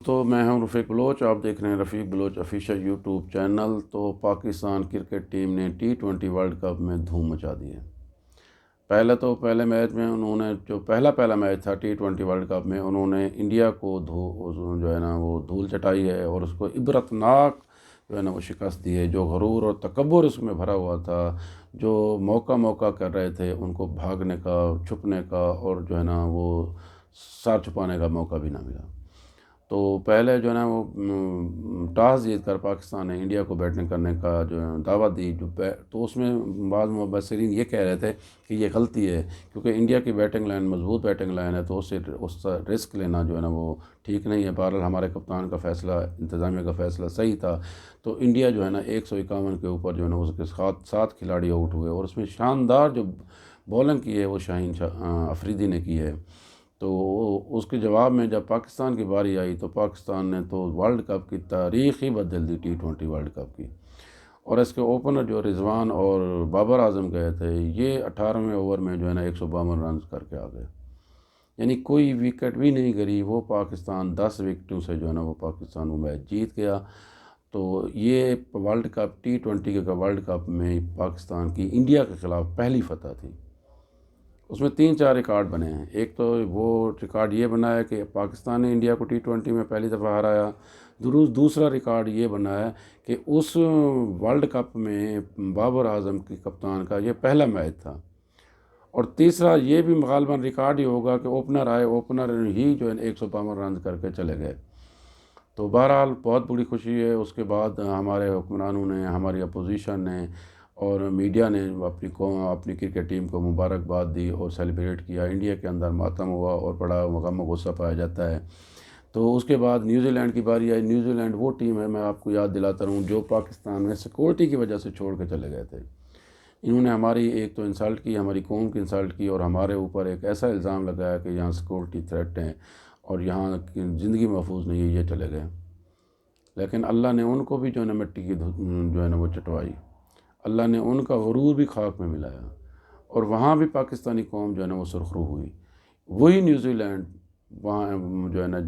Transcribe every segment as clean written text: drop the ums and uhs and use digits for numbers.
دوستو، میں ہوں رفیق بلوچ، آپ دیکھ رہے ہیں رفیق بلوچ آفیشیل یوٹیوب چینل۔ تو پاکستان کرکٹ ٹیم نے T20 ورلڈ کپ میں دھوم مچا دی ہے۔ پہلے میچ میں انہوں نے جو پہلا میچ تھا T20 ورلڈ کپ میں، انہوں نے انڈیا کو جو ہے نا وہ دھول چٹائی ہے اور اس کو عبرتناک جو ہے نا وہ شکست دی ہے۔ جو غرور اور تکبر اس میں بھرا ہوا تھا، جو موقع کر رہے تھے ان کو بھاگنے کا، چھپنے کا اور جو ہے نا وہ سر چھپانے کا موقع بھی نہ ملا۔ تو پہلے جو ہے نا وہ ٹاس جیت کر پاکستان نے انڈیا کو بیٹنگ کرنے کا جو ہے دعوت دی، تو اس میں بعض مبصرین یہ کہہ رہے تھے کہ یہ غلطی ہے، کیونکہ انڈیا کی بیٹنگ لائن مضبوط بیٹنگ لائن ہے، تو اس کا رسک لینا جو ہے نا وہ ٹھیک نہیں ہے۔ بہرحال ہمارے کپتان کا فیصلہ، انتظامیہ کا فیصلہ صحیح تھا۔ تو انڈیا جو ہے نا 151 کے اوپر جو ہے نا اس کے 7 کھلاڑی آؤٹ ہوئے، اور اس میں شاندار جو بولنگ کی ہے وہ شاہین افریدی نے کی ہے۔ تو اس کے جواب میں جب پاکستان کی باری آئی تو پاکستان نے تو ورلڈ کپ کی تاریخ ہی بدل دی، T20 ورلڈ کپ کی۔ اور اس کے اوپنر جو رضوان اور بابر اعظم گئے تھے، یہ 18ویں اوور میں جو ہے نا 152 رنز کر کے آ گئے، یعنی کوئی وکٹ بھی نہیں گری۔ وہ پاکستان 10 وکٹوں سے جو ہے نا وہ پاکستان وہ میچ جیت گیا۔ تو یہ ورلڈ کپ T20 کا ورلڈ کپ میں پاکستان کی انڈیا کے خلاف پہلی فتح تھی۔ اس میں 3-4 ریکارڈ بنے ہیں۔ ایک تو وہ ریکارڈ یہ بنا ہے کہ پاکستان نے انڈیا کو T20 میں پہلی دفعہ ہرایا۔ دوسرا ریکارڈ یہ بنا ہے کہ اس ورلڈ کپ میں بابر اعظم کی کپتان کا یہ پہلا میچ تھا۔ اور تیسرا یہ بھی غالباً ریکارڈ ہی ہوگا کہ اوپنر ہی جو ہے 152 رنز کر کے چلے گئے۔ تو بہرحال بہت بڑی خوشی ہے۔ اس کے بعد ہمارے حکمرانوں نے، ہماری اپوزیشن نے اور میڈیا نے اپنی کرکٹ ٹیم کو مبارکباد دی اور سیلیبریٹ کیا۔ انڈیا کے اندر ماتم ہوا اور بڑا غم و غصہ پایا جاتا ہے۔ تو اس کے بعد نیوزی لینڈ کی باری آئی۔ نیوزی لینڈ وہ ٹیم ہے، میں آپ کو یاد دلاتا ہوں، جو پاکستان میں سیکورٹی کی وجہ سے چھوڑ کے چلے گئے تھے۔ انہوں نے ہماری ایک تو انسلٹ کی، ہماری قوم کی انسلٹ کی، اور ہمارے اوپر ایک ایسا الزام لگایا کہ یہاں سیکورٹی تھریٹ ہیں اور یہاں زندگی محفوظ نہیں ہے، یہ چلے گئے۔ لیکن اللہ نے ان کو بھی جو ہے نا مٹی کی جو ہے نا وہ چٹوائی، اللہ نے ان کا غرور بھی خاک میں ملایا، اور وہاں بھی پاکستانی قوم جو ہے نا وہ سرخرو ہوئی۔ وہی نیوزی لینڈ وہاں جو ہے نا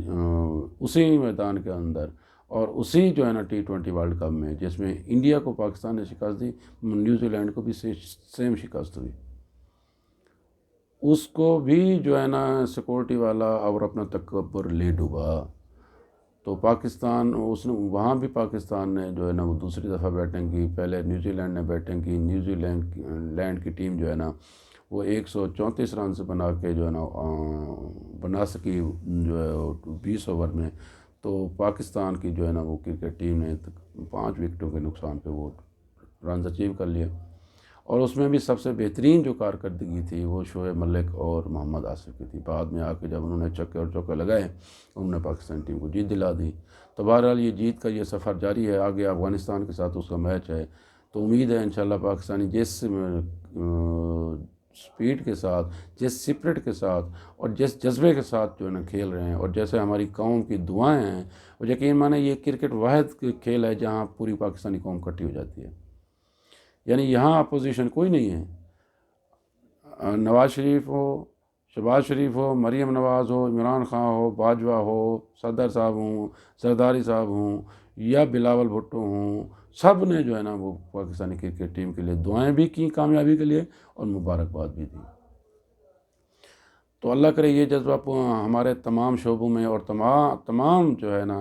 اسی میدان کے اندر اور اسی جو ہے نا T20 ورلڈ کپ میں، جس میں انڈیا کو پاکستان نے شکست دی، نیوزی لینڈ کو بھی سیم شکست ہوئی۔ اس کو بھی جو ہے نا سیکورٹی والا اور اپنا تکبر لے ڈوبا۔ تو پاکستان وہاں بھی پاکستان نے جو ہے نا وہ دوسری دفعہ بیٹنگ کی۔ پہلے نیوزی لینڈ نے بیٹنگ کی۔ نیوزی لینڈ کی ٹیم جو ہے نا وہ 134 رنز بنا کے جو ہے نا بنا سکی جو ہے 20 اوور میں۔ تو پاکستان کی جو ہے نا وہ کرکٹ ٹیم نے 5 وکٹوں کے نقصان پہ وہ رنز اچیو کر لیے، اور اس میں بھی سب سے بہترین جو کارکردگی تھی وہ شعیب ملک اور محمد آصف کی تھی۔ بعد میں آ کے جب انہوں نے چھکے اور چوکے لگائے، انہوں نے پاکستان ٹیم کو جیت دلا دی۔ تو بہرحال یہ جیت کا یہ سفر جاری ہے، آگے افغانستان کے ساتھ اس کا میچ ہے۔ تو امید ہے انشاءاللہ پاکستانی جس سپیڈ کے ساتھ، جس سپرٹ کے ساتھ اور جس جذبے کے ساتھ جو ہے نا کھیل رہے ہیں، اور جیسے ہماری قوم کی دعائیں ہیں، اور یقین مانیں یہ کرکٹ واحد کھیل ہے جہاں پوری پاکستانی قوم اکٹھی ہو جاتی ہے۔ یعنی یہاں اپوزیشن کوئی نہیں ہے، نواز شریف ہو، شہباز شریف ہو، مریم نواز ہو، عمران خان ہو، باجوہ ہو، صدر صاحب ہوں، زرداری صاحب ہوں، یا بلاول بھٹو ہوں، سب نے جو ہے نا وہ پاکستانی کرکٹ ٹیم کے لیے دعائیں بھی کی کامیابی کے لیے، اور مبارکباد بھی دی۔ تو اللہ کرے یہ جذبہ ہمارے تمام شعبوں میں اور تمام جو ہے نا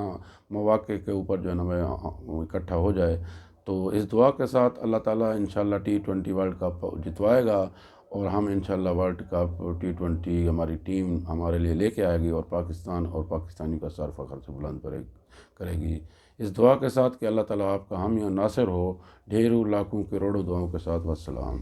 مواقع کے اوپر جو ہے نا وہ اکٹھا ہو جائے۔ تو اس دعا کے ساتھ اللہ تعالیٰ انشاءاللہ T20 ورلڈ کپ جتوائے گا، اور ہم انشاءاللہ ورلڈ کپ T20 ہماری ٹیم ہمارے لیے لے کے آئے گی، اور پاکستان اور پاکستانی کا سر فخر سے بلند کرے گی۔ اس دعا کے ساتھ کہ اللہ تعالیٰ آپ کا حامی و ناصر ہو، ڈھیروں لاکھوں کروڑوں دعاؤں کے ساتھ۔ والسلام۔